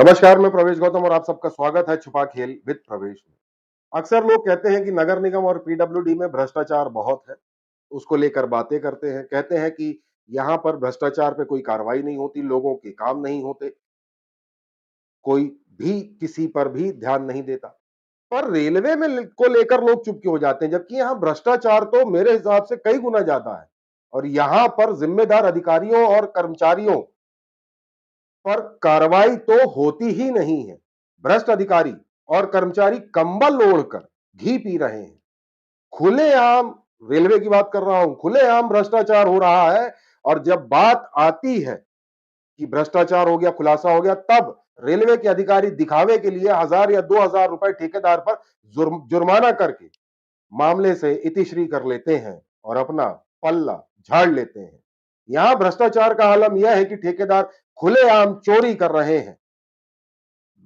नमस्कार, मैं प्रवेश गौतम और आप सबका स्वागत है छुपा खेल विद प्रवेश में। अक्सर लोग कहते हैं कि नगर निगम और पीडब्ल्यूडी में भ्रष्टाचार बहुत है, उसको लेकर बातें करते हैं, कहते हैं कि यहाँ पर भ्रष्टाचार पे कोई कार्रवाई नहीं होती, लोगों के काम नहीं होते, कोई भी किसी पर भी ध्यान नहीं देता। पर रेलवे में को लेकर लोग चुप क्यों हो जाते हैं, जबकि यहाँ भ्रष्टाचार तो मेरे हिसाब से कई गुना ज्यादा है और यहाँ पर जिम्मेदार अधिकारियों और कर्मचारियों पर कार्रवाई तो होती ही नहीं है। भ्रष्ट अधिकारी और कर्मचारी कंबल ओढ़कर घी पी रहे हैं। खुलेआम, रेलवे की बात कर रहा हूं, खुलेआम भ्रष्टाचार हो रहा है और जब बात आती है कि भ्रष्टाचार हो गया, खुलासा हो गया, तब रेलवे के अधिकारी दिखावे के लिए 1000 या 2000 रुपए ठेकेदार पर जुर्माना करके मामले से इतिश्री कर लेते हैं और अपना पल्ला झाड़ लेते हैं। यहां भ्रष्टाचार का आलम यह है कि ठेकेदार खुलेआम चोरी कर रहे हैं।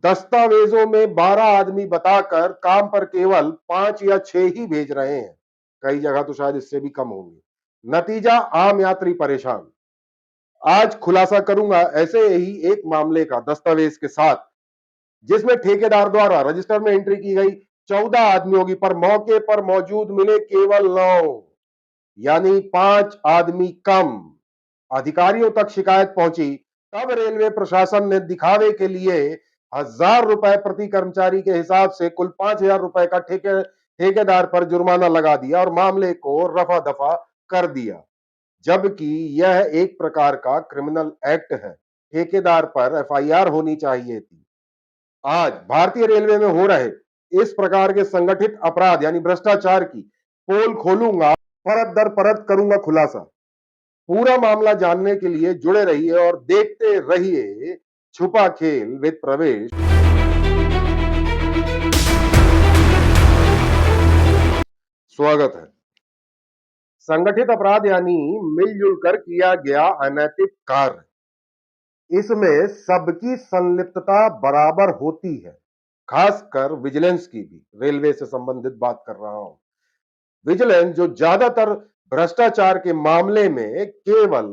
दस्तावेजों में 12 आदमी बताकर काम पर केवल 5 या 6 ही भेज रहे हैं। कई जगह तो शायद इससे भी कम होंगे। नतीजा, आम यात्री परेशान। आज खुलासा करूंगा ऐसे ही एक मामले का दस्तावेज के साथ, जिसमें ठेकेदार द्वारा रजिस्टर में एंट्री की गई 14 आदमियों की, पर मौके पर मौजूद मिले केवल 9, यानी 5 आदमी कम। अधिकारियों तक शिकायत पहुंची, तब रेलवे प्रशासन ने दिखावे के लिए 1000 रुपए प्रति कर्मचारी के हिसाब से कुल 5000 रुपए का ठेकेदार पर जुर्माना लगा दिया और मामले को रफा दफा कर दिया, जबकि यह एक प्रकार का क्रिमिनल एक्ट है। ठेकेदार पर एफआईआर होनी चाहिए थी। आज भारतीय रेलवे में हो रहे इस प्रकार के संगठित अपराध यानी भ्रष्टाचार की पोल खोलूंगा, परत दर परत करूंगा खुलासा। पूरा मामला जानने के लिए जुड़े रहिए और देखते रहिए छुपा खेल विद प्रवेश। स्वागत है। संगठित अपराध यानी मिलजुल कर किया गया अनैतिक कार्य, इसमें सबकी संलिप्तता बराबर होती है, खासकर विजिलेंस की भी। रेलवे से संबंधित बात कर रहा हूं। विजिलेंस जो ज्यादातर भ्रष्टाचार के मामले में केवल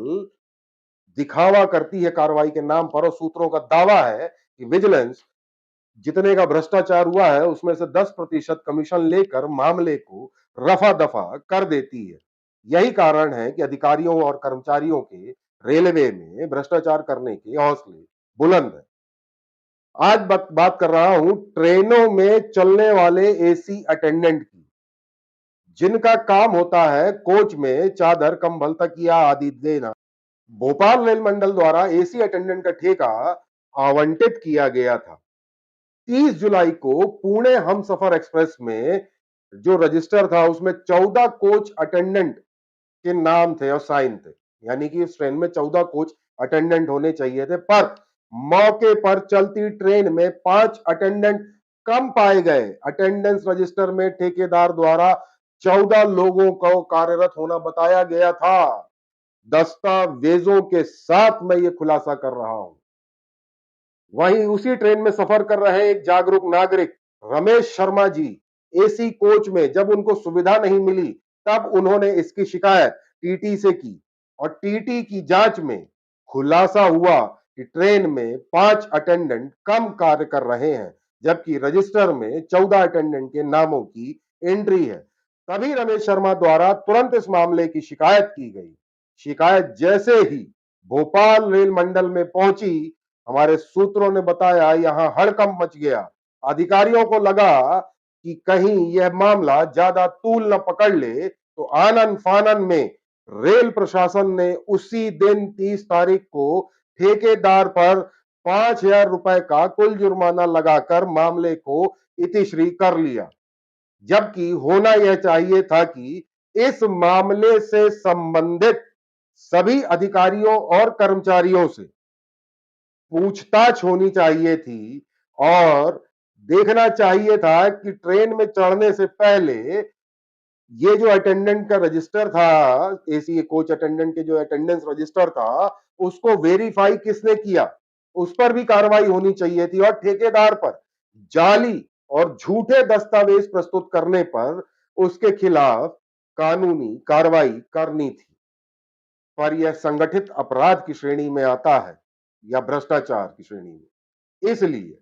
दिखावा करती है कार्रवाई के नाम पर, और सूत्रों का दावा है कि विजिलेंस जितने का भ्रष्टाचार हुआ है उसमें से 10% कमीशन लेकर मामले को रफा दफा कर देती है। यही कारण है कि अधिकारियों और कर्मचारियों के रेलवे में भ्रष्टाचार करने के हौसले बुलंद है। आज बात कर रहा हूं ट्रेनों में चलने वाले एसी अटेंडेंट की, जिनका काम होता है कोच में चादर, कंबल, तकिया आदि देना। भोपाल रेल मंडल द्वारा एसी अटेंडेंट का ठेका आवंटित किया गया था। 30 जुलाई को पुणे हमसफर एक्सप्रेस में जो रजिस्टर था उसमें 14 कोच अटेंडेंट के नाम थे और साइन थे, यानी कि इस ट्रेन में 14 कोच अटेंडेंट होने चाहिए थे, पर मौके पर चलती ट्रेन में 5 अटेंडेंट कम पाए गए। अटेंडेंस रजिस्टर में ठेकेदार द्वारा 14 लोगों को कार्यरत होना बताया गया था। दस्तावेजों के साथ मैं ये खुलासा कर रहा हूं। वहीं उसी ट्रेन में सफर कर रहे एक जागरूक नागरिक रमेश शर्मा जी, एसी कोच में जब उनको सुविधा नहीं मिली, तब उन्होंने इसकी शिकायत टीटी से की और टीटी की जांच में खुलासा हुआ कि ट्रेन में 5 अटेंडेंट कम कार्य कर रहे हैं, जबकि रजिस्टर में 14 अटेंडेंट के नामों की एंट्री है। तभी रमेश शर्मा द्वारा तुरंत इस मामले की शिकायत की गई। शिकायत जैसे ही भोपाल रेल मंडल में पहुंची, हमारे सूत्रों ने बताया यहां हड़कंप मच गया। अधिकारियों को लगा कि कहीं यह मामला ज्यादा तूल न पकड़ ले, तो आनन फानन में रेल प्रशासन ने उसी दिन 30 तारीख को ठेकेदार पर 5000 रुपए का कुल जुर्माना लगाकर मामले को इतिश्री कर लिया। जबकि होना यह चाहिए था कि इस मामले से संबंधित सभी अधिकारियों और कर्मचारियों से पूछताछ होनी चाहिए थी और देखना चाहिए था कि ट्रेन में चढ़ने से पहले ये जो अटेंडेंट का रजिस्टर था, एसी कोच अटेंडेंट के जो अटेंडेंस रजिस्टर था, उसको वेरीफाई किसने किया, उस पर भी कार्रवाई होनी चाहिए थी। और ठेकेदार पर जाली और झूठे दस्तावेज प्रस्तुत करने पर उसके खिलाफ कानूनी कार्रवाई करनी थी। पर यह संगठित अपराध की श्रेणी में आता है या भ्रष्टाचार की श्रेणी में? इसलिए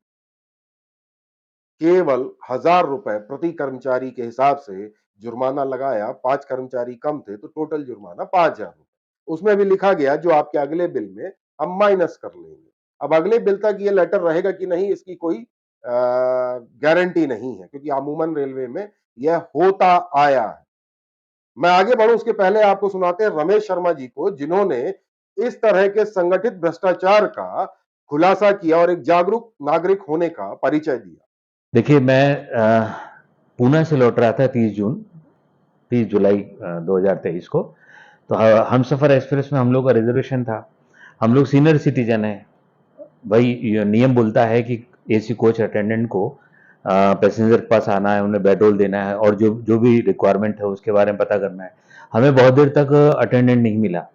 केवल 1000 रुपए प्रति कर्मचारी के हिसाब से जुर्माना लगाया। 5 कर्मचारी कम थे तो टोटल जुर्माना 5000 रुपए। उसमें भी लिखा गया जो आपके अगले बिल में हम माइनस कर लेंगे। अब अगले बिल तक ये लेटर रहेगा कि नहीं, इसकी कोई गारंटी नहीं है, क्योंकि अमूमन रेलवे में यह होता आया है। मैं आगे बढ़ूं उसके पहले आपको सुनाते हैं रमेश शर्मा जी को, जिन्होंने इस तरह के संगठित भ्रष्टाचार का खुलासा किया और एक जागरूक नागरिक होने का परिचय दिया। देखिए, मैं पूना से लौट रहा था 30 जुलाई 2023 को। तो हमसफर एक्सप्रेस में हम लोग का रिजर्वेशन था। हम लोग सीनियर सिटीजन है भाई। ये नियम बोलता है कि एसी कोच अटेंडेंट को पैसेंजर के पास आना है, उन्हें बेडरोल देना है और जो जो भी रिक्वायरमेंट है उसके बारे में पता करना है। हमें बहुत देर तक अटेंडेंट नहीं मिला।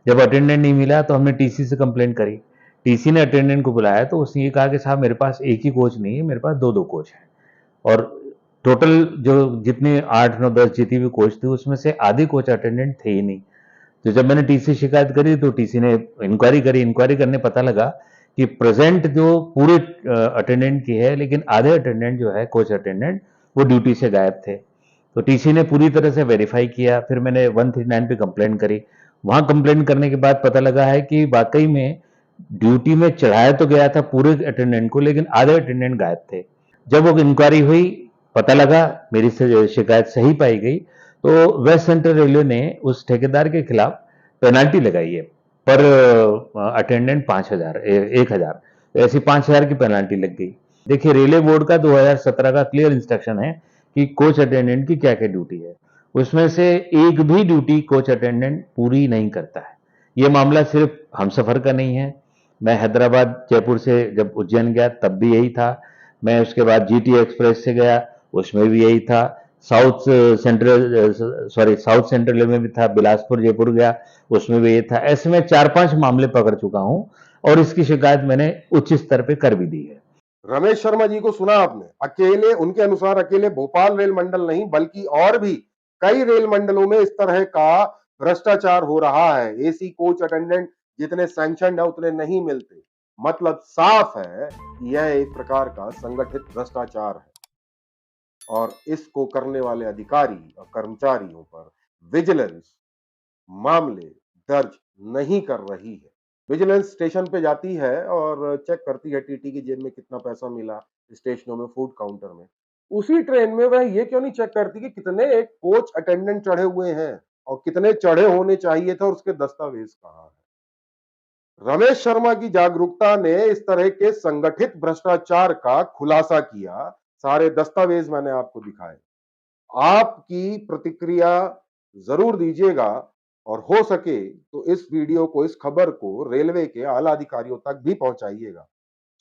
जब अटेंडेंट नहीं मिला तो हमने टीसी से कंप्लेंट करी। टीसी ने अटेंडेंट को बुलाया तो उसने ये कहा कि साहब मेरे पास एक ही कोच नहीं है, मेरे पास दो दो कोच हैं। और टोटल जो जितने 8 9 10 जितनी भी कोच थी उसमें से आधे कोच अटेंडेंट थे ही नहीं। तो जब मैंने टीसी शिकायत करी तो टीसी ने इंक्वायरी करी। इंक्वायरी करने पता लगा कि प्रेजेंट जो पूरे अटेंडेंट की है, लेकिन आधे अटेंडेंट जो है कोच अटेंडेंट वो ड्यूटी से गायब थे। तो टीसी ने पूरी तरह से वेरीफाई किया। फिर मैंने 139 पे कंप्लेंट करी। वहां कंप्लेंट करने के बाद पता लगा है कि वाकई में ड्यूटी में चढ़ाया तो गया था पूरे अटेंडेंट को, लेकिन आधे अटेंडेंट गायब थे। जब वो इंक्वायरी हुई, पता लगा मेरी शिकायत सही पाई गई, तो वेस्ट सेंट्रल रेलवे ने उस ठेकेदार के खिलाफ पेनाल्टी लगाई है पर अटेंडेंट 5000 1000, ऐसी 5000 की पेनाल्टी लग गई। देखिए, रेलवे बोर्ड का 2017 का क्लियर इंस्ट्रक्शन है कि कोच अटेंडेंट की क्या क्या ड्यूटी है। उसमें से एक भी ड्यूटी कोच अटेंडेंट पूरी नहीं करता है। ये मामला सिर्फ हमसफर का नहीं है। मैं हैदराबाद जयपुर से जब उज्जैन गया तब भी यही था। मैं उसके बाद जीटी एक्सप्रेस से गया, उसमें भी यही था। साउथ सेंट्रल में भी था। बिलासपुर जयपुर गया, उसमें भी ये था। ऐसे में 4-5 मामले पकड़ चुका हूं और इसकी शिकायत मैंने उच्च स्तर पे कर भी दी है। रमेश शर्मा जी को सुना आपने। अकेले, उनके अनुसार अकेले भोपाल रेल मंडल नहीं बल्कि और भी कई रेल मंडलों में इस तरह का भ्रष्टाचार हो रहा है। एसी कोच अटेंडेंट जितने सैंक्शनड है उतने नहीं मिलते। मतलब साफ है कि यह एक प्रकार का संगठित भ्रष्टाचार है और इसको करने वाले अधिकारी और कर्मचारियों पर विजिलेंस मामले दर्ज नहीं कर रही है। विजिलेंस स्टेशन पे जाती है और चेक करती है टीटी की जेब में कितना पैसा मिला, स्टेशनों में, फूड काउंटर में। उसी ट्रेन में वह ये क्यों नहीं चेक करती कि कितने एक कोच अटेंडेंट चढ़े हुए हैं और कितने चढ़े होने चाहिए थे और उसके दस्तावेज कहां है। रमेश शर्मा की जागरूकता ने इस तरह के संगठित भ्रष्टाचार का खुलासा किया। सारे दस्तावेज मैंने आपको दिखाए। आपकी प्रतिक्रिया जरूर दीजिएगा और हो सके तो इस वीडियो को, इस खबर को रेलवे के आला अधिकारियों तक भी पहुंचाइएगा।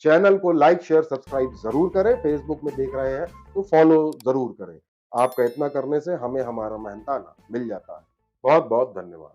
चैनल को लाइक शेयर सब्सक्राइब जरूर करें। फेसबुक में देख रहे हैं तो फॉलो जरूर करें। आपका इतना करने से हमें हमारा मेहनताना मिल जाता है। बहुत बहुत धन्यवाद।